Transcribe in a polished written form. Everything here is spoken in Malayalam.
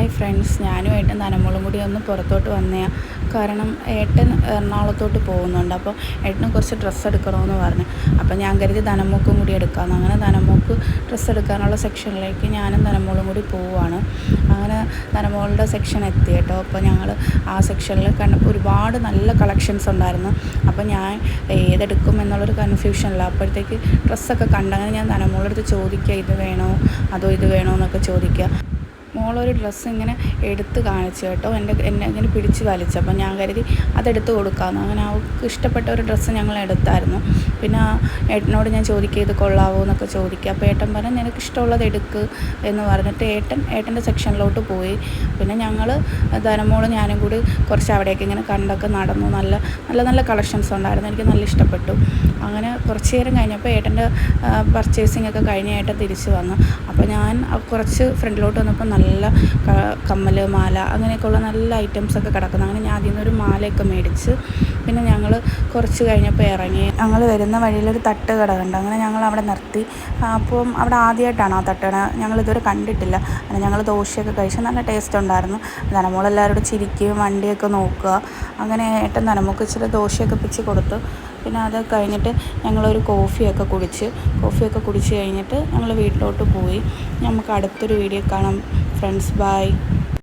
ഹായ് ഫ്രണ്ട്സ്, ഞാനും ഏട്ടൻ ധനമോളും കൂടി ഒന്ന് പുറത്തോട്ട് വന്നതാണ്. കാരണം ഏട്ടൻ എറണാകുളത്തോട്ട് പോകുന്നുണ്ട്. അപ്പോൾ ഏട്ടന് കുറച്ച് ഡ്രസ്സ് എടുക്കണമെന്ന് പറഞ്ഞു. അപ്പോൾ ഞാൻ കരുതി ധനമോൾക്കും കൂടി എടുക്കാമെന്ന്. അങ്ങനെ ധനമോൾക്ക് ഡ്രസ്സ് എടുക്കാനുള്ള സെക്ഷനിലേക്ക് ഞാനും ധനമോളും കൂടി പോവുകയാണ്. അങ്ങനെ ധനമോളുടെ സെക്ഷൻ എത്തി കേട്ടോ. അപ്പോൾ ഞങ്ങൾ ആ സെക്ഷനിൽ കണ്ടപ്പോൾ ഒരുപാട് നല്ല കളക്ഷൻസ് ഉണ്ടായിരുന്നു. അപ്പോൾ ഞാൻ ഏതെടുക്കും എന്നുള്ളൊരു കൺഫ്യൂഷനില്ല. അപ്പോഴത്തേക്ക് ഡ്രസ്സൊക്കെ കണ്ടങ്ങനെ ഞാൻ ധനമോളടുത്ത് ചോദിക്കുക, ഇത് വേണോ അതോ ഇത് വേണോ എന്നൊക്കെ ചോദിക്കുക. മോളൊരു ഡ്രസ്സ് ഇങ്ങനെ എടുത്ത് കാണിച്ചു കേട്ടോ. എന്നെ ഇങ്ങനെ പിടിച്ച് വലിച്ചു. അപ്പം ഞാൻ കരുതി അതെടുത്ത് കൊടുക്കാമെന്ന്. അങ്ങനെ അവൾക്ക് ഇഷ്ടപ്പെട്ട ഒരു ഡ്രസ്സ് ഞങ്ങൾ എടുത്തായിരുന്നു. പിന്നെ ഏട്ടനോട് ഞാൻ ചോദിക്കുക, ഇത് കൊള്ളാവോ എന്നൊക്കെ ചോദിക്കുക. അപ്പോൾ ഏട്ടൻ പറഞ്ഞു, നിനക്ക് ഇഷ്ടമുള്ളത് എടുക്ക് എന്ന് പറഞ്ഞിട്ട് ഏട്ടൻ്റെ സെക്ഷനിലോട്ട് പോയി. പിന്നെ ഞങ്ങൾ ധനമോളും ഞാനും കൂടി കുറച്ച് അവിടേക്ക് ഇങ്ങനെ കണ്ടൊക്കെ നടന്നു. നല്ല നല്ല നല്ല കളക്ഷൻസ് ഉണ്ടായിരുന്നു. എനിക്ക് നല്ല ഇഷ്ടപ്പെട്ടു. അങ്ങനെ കുറച്ച് നേരം കഴിഞ്ഞപ്പോൾ ഏട്ടൻ്റെ പർച്ചേസിംഗ് ഒക്കെ കഴിഞ്ഞ് ഏട്ടൻ തിരിച്ച് വന്നു. അപ്പോൾ ഞാൻ കുറച്ച് ഫ്രണ്ടിലോട്ട് വന്നപ്പോൾ നല്ല കമ്മൽ, മാല അങ്ങനെയൊക്കെയുള്ള നല്ല ഐറ്റംസൊക്കെ കിടക്കുന്നു. അങ്ങനെ ഞാൻ അതിൽ നിന്നൊരു മാലയൊക്കെ മേടിച്ച് പിന്നെ ഞങ്ങൾ കുറച്ച് കഴിഞ്ഞപ്പോൾ ഇറങ്ങി. ഞങ്ങൾ വരുന്ന വഴിയിലൊരു തട്ട് കട കണ്ടു. അങ്ങനെ ഞങ്ങൾ അവിടെ നിർത്തി. അപ്പം അവിടെ ആദ്യമായിട്ടാണ് ആ തട്ടുകട, ഞങ്ങളിതുവരെ കണ്ടിട്ടില്ല. അങ്ങനെ ഞങ്ങൾ ദോശയൊക്കെ കഴിച്ച് നല്ല ടേസ്റ്റ് ഉണ്ടായിരുന്നു. ധനമോളെല്ലാവരോടും ചിരിക്കുകയും വണ്ടിയൊക്കെ നോക്കുക. അങ്ങനെ ഏട്ടൻ ധനമോൾക്ക് ഇച്ചിരി ദോശയൊക്കെ പിച്ച് കൊടുത്തു. പിന്നെ അത് കഴിഞ്ഞിട്ട് ഞങ്ങളൊരു കോഫിയൊക്കെ കുടിച്ച് കഴിഞ്ഞിട്ട് ഞങ്ങൾ വീട്ടിലോട്ട് പോയി. നമുക്ക് അടുത്തൊരു വീഡിയോ കാണാം ഫ്രണ്ട്സ്. ബൈ.